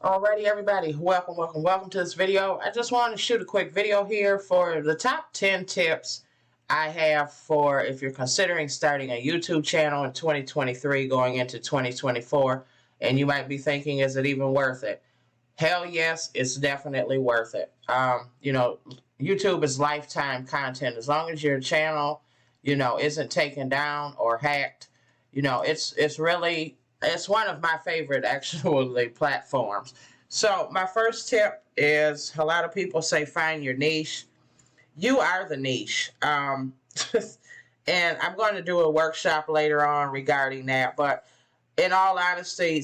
Alrighty, everybody, welcome to this video. I just wanted to shoot a quick video here for the top 10 tips I have for if you're considering starting a YouTube channel in 2023 going into 2024, and you might be thinking, is it even worth it? Hell yes, it's definitely worth it. YouTube is lifetime content. As long as your channel, isn't taken down or hacked, it's one of my favorite actually platforms. So my first tip is, a lot of people say find your niche. You are the niche. And I'm going to do a workshop later on regarding that. But in all honesty,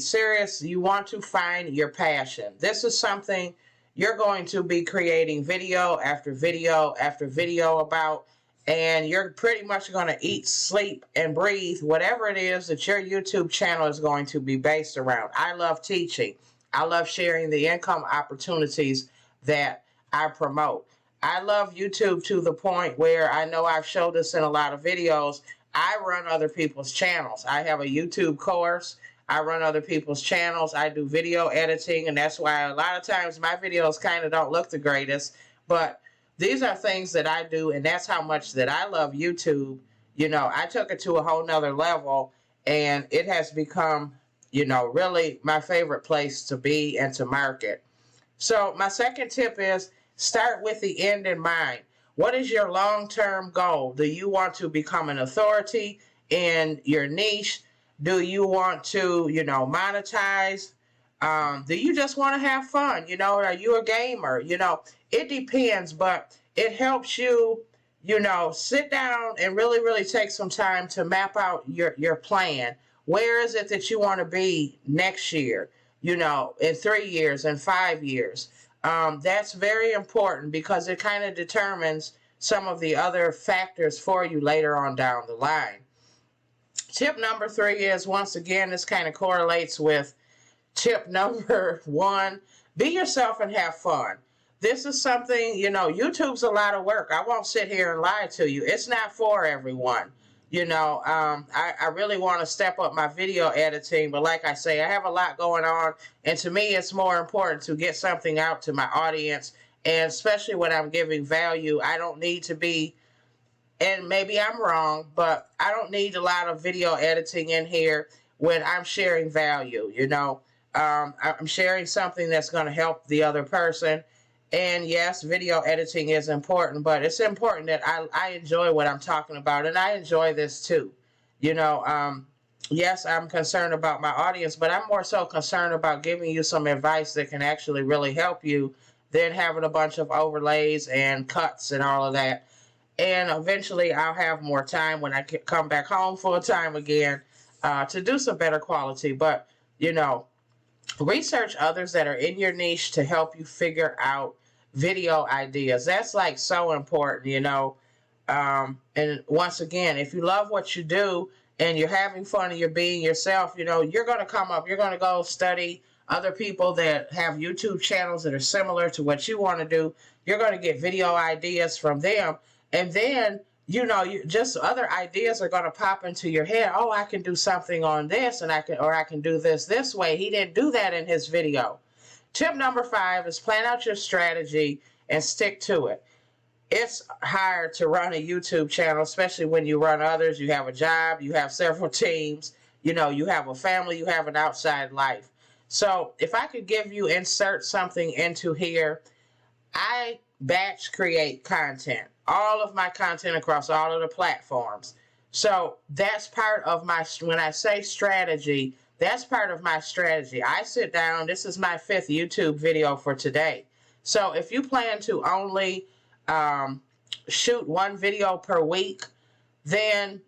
you want to find your passion. This is something you're going to be creating video after video after video about. And you're pretty much going to eat, sleep, and breathe whatever it is that your YouTube channel is going to be based around. I love teaching. I love sharing the income opportunities that I promote. I love YouTube to the point where I know I've showed this in a lot of videos. I run other people's channels. I have a YouTube course. I run other people's channels. I do video editing, and that's why a lot of times my videos kind of don't look the greatest. But these are things that I do, and that's how much that I love YouTube. I took it to a whole nother level, and it has become, really my favorite place to be and to market. So my second tip is start with the end in mind. What is your long-term goal? Do you want to become an authority in your niche? Do you want to, monetize? Do you just want to have fun? Are you a gamer? It depends, but it helps you, sit down and really take some time to map out your plan. Where is it that you want to be next year? In 3 years, in 5 years. That's very important because it kind of determines some of the other factors for you later on down the line. Tip number 3 is, once again, this kind of correlates with tip number 1, be yourself and have fun. This is something, YouTube's a lot of work. I won't sit here and lie to you. It's not for everyone. I really want to step up my video editing, but like I say, I have a lot going on, and to me, it's more important to get something out to my audience, and especially when I'm giving value, I don't need to be, and maybe I'm wrong, but I don't need a lot of video editing in here when I'm sharing value, I'm sharing something that's going to help the other person. And yes, video editing is important, but it's important that I enjoy what I'm talking about, and I enjoy this too. Yes, I'm concerned about my audience, but I'm more so concerned about giving you some advice that can actually really help you than having a bunch of overlays and cuts and all of that. And eventually I'll have more time when I come back home full time again to do some better quality. But, research others that are in your niche to help you figure out video ideas. That's like so important, and once again, if you love what you do and you're having fun and you're being yourself, you're going to come up, you're going to go study other people that have YouTube channels that are similar to what you want to do. You're going to get video ideas from them, and then just other ideas are going to pop into your head. Oh, I can do something on this, and I can do this way. He didn't do that in his video. Tip number 5 is plan out your strategy and stick to it. It's hard to run a YouTube channel, especially when you run others. You have a job, you have several teams, you have a family, you have an outside life. So if I could insert something into here, I batch create content. All of my content across all of the platforms. So that's part of when I say strategy, that's part of my strategy. I sit down, this is my 5th YouTube video for today. So if you plan to only shoot 1 video per week, then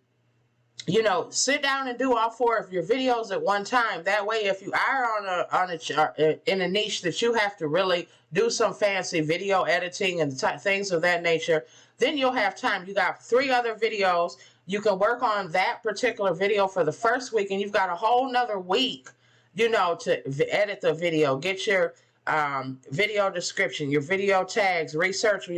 sit down and do all 4 of your videos at one time. That way, if you are in a niche that you have to really do some fancy video editing and things of that nature, then you'll have time. You got 3 other videos. You can work on that particular video for the first week, and you've got a whole nother week, to edit the video, get your video description, your video tags, research,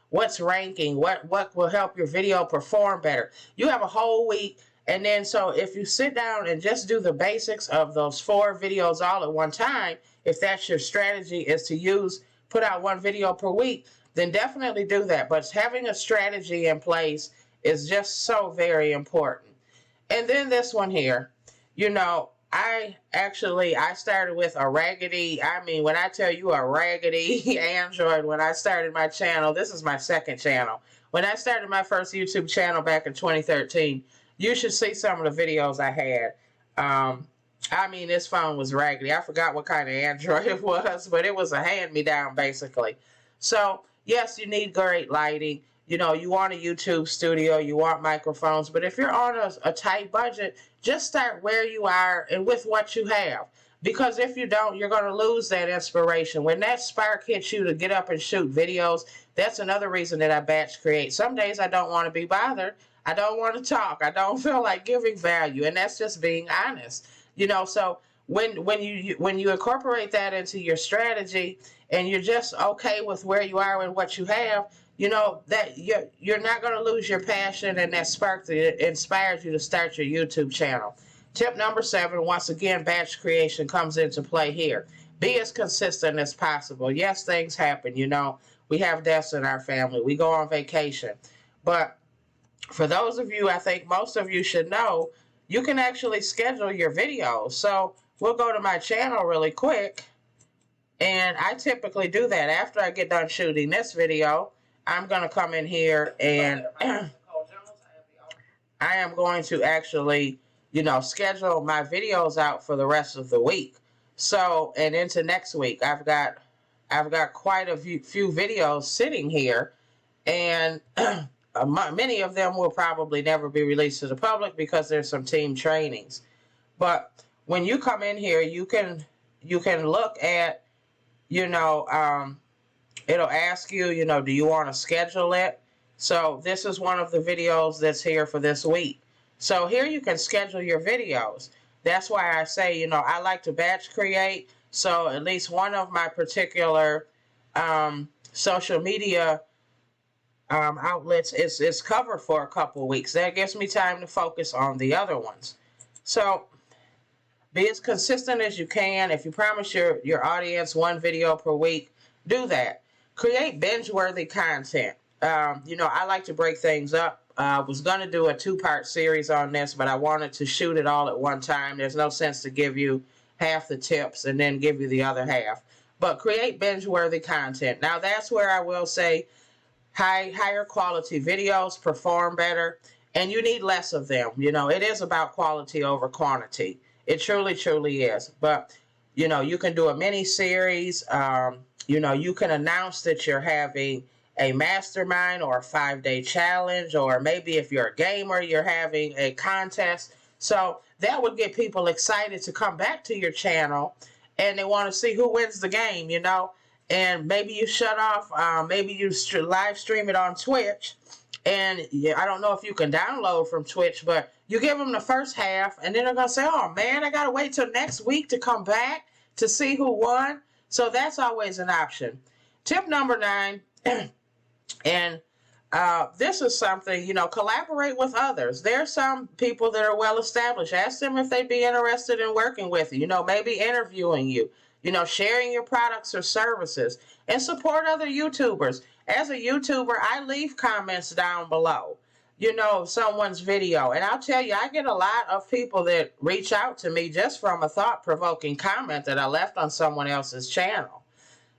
what's ranking, what will help your video perform better. You have a whole week, And then so if you sit down and just do the basics of those 4 videos all at one time, if that's your strategy is to put out 1 video per week, then definitely do that. But having a strategy in place is just so very important. And then this one here, I started with a raggedy, when I tell you a raggedy Android, when I started my channel, this is my second channel. When I started my first YouTube channel back in 2013, you should see some of the videos I had. This phone was raggedy. I forgot what kind of Android it was, but it was a hand-me-down basically. So yes, you need great lighting. You want a YouTube studio, you want microphones, but if you're on a tight budget, just start where you are and with what you have. Because if you don't, you're going to lose that inspiration. When that spark hits you to get up and shoot videos, that's another reason that I batch create. Some days I don't want to be bothered. I don't want to talk. I don't feel like giving value, and that's just being honest. So when you incorporate that into your strategy and you're just okay with where you are and what you have, that you're not going to lose your passion and that spark that inspires you to start your YouTube channel. Tip number 7, once again, batch creation comes into play here. Be as consistent as possible. Yes, things happen. We have deaths in our family. We go on vacation. But for those of you, I think most of you should know, you can actually schedule your videos. So we'll go to my channel really quick. And I typically do that. After I get done shooting this video, I'm going to come in here and I am going to actually, schedule my videos out for the rest of the week. So, and into next week, I've got quite a few videos sitting here, and many of them will probably never be released to the public because there's some team trainings. But when you come in here, you can look at, it'll ask you, do you want to schedule it? So this is one of the videos that's here for this week. So here you can schedule your videos. That's why I say, I like to batch create. So at least one of my particular social media outlets is covered for a couple of weeks. That gives me time to focus on the other ones. So be as consistent as you can. If you promise your audience 1 video per week, do that. Create binge-worthy content. I like to break things up. I was going to do a 2-part series on this, but I wanted to shoot it all at one time. There's no sense to give you half the tips and then give you the other half. But create binge-worthy content. Now, that's where I will say higher quality videos perform better, and you need less of them. It is about quality over quantity. It truly, truly is. But, you can do a mini series. You can announce that you're having a mastermind or a 5-day challenge, or maybe if you're a gamer, you're having a contest. So that would get people excited to come back to your channel, and they want to see who wins the game, and maybe you shut off, maybe you live stream it on Twitch, and I don't know if you can download from Twitch, but you give them the first half, and then they're going to say, oh man, I got to wait till next week to come back to see who won. So that's always an option. Tip number 9, and this is something, collaborate with others. There's some people that are well established. Ask them if they'd be interested in working with you, maybe interviewing you, sharing your products or services, and support other YouTubers. As a YouTuber, I leave comments down below, someone's video. And I'll tell you, I get a lot of people that reach out to me just from a thought-provoking comment that I left on someone else's channel.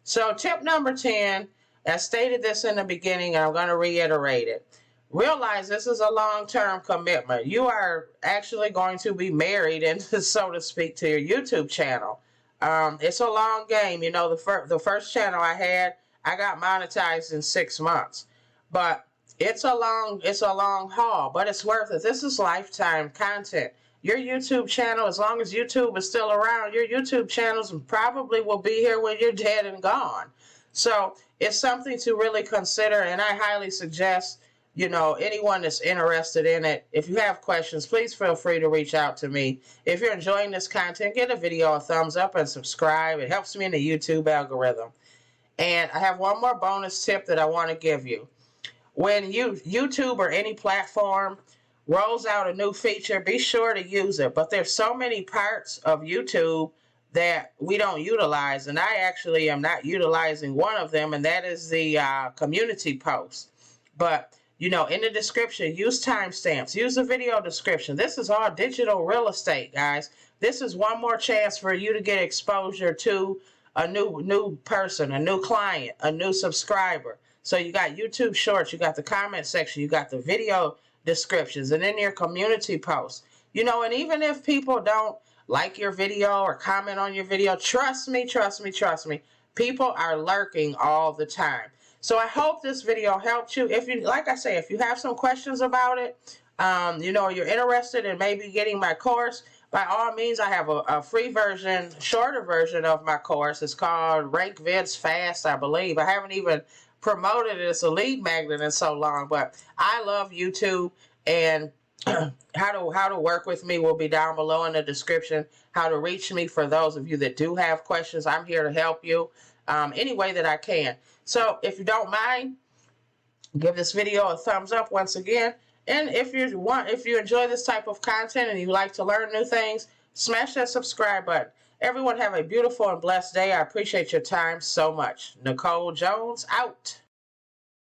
So tip number 10, I stated this in the beginning, and I'm going to reiterate it. Realize this is a long-term commitment. You are actually going to be married, and so to speak, to your YouTube channel. It's a long game. The first channel I had, I got monetized in 6 months. But it's a long haul, but it's worth it. This is lifetime content. Your YouTube channel, as long as YouTube is still around, your YouTube channels probably will be here when you're dead and gone. So it's something to really consider, and I highly suggest, anyone that's interested in it, if you have questions, please feel free to reach out to me. If you're enjoying this content, give the video a thumbs up and subscribe. It helps me in the YouTube algorithm. And I have one more bonus tip that I want to give you. When YouTube or any platform rolls out a new feature, be sure to use it. But there's so many parts of YouTube that we don't utilize, and I actually am not utilizing one of them, and that is the community post. But in the description, use timestamps, use the video description. This is all digital real estate, guys. This is one more chance for you to get exposure to a new person, a new client, a new subscriber. So you got YouTube Shorts, you got the comment section, you got the video descriptions, and then your community posts. And even if people don't like your video or comment on your video, trust me, people are lurking all the time. So I hope this video helped you. If you, like I say, if you have some questions about it, you're interested in maybe getting my course, by all means, I have a free version, shorter version of my course. It's called Rank Vids Fast, I believe. I haven't even promoted it as a lead magnet in so long, but I love YouTube, and how to work with me will be down below in the description. How to reach me for those of you that do have questions. I'm here to help you any way that I can. So if you don't mind, give this video a thumbs up once again. And if you enjoy this type of content and you like to learn new things, smash that subscribe button. Everyone have a beautiful and blessed day. I appreciate your time so much. Nicole Jones out.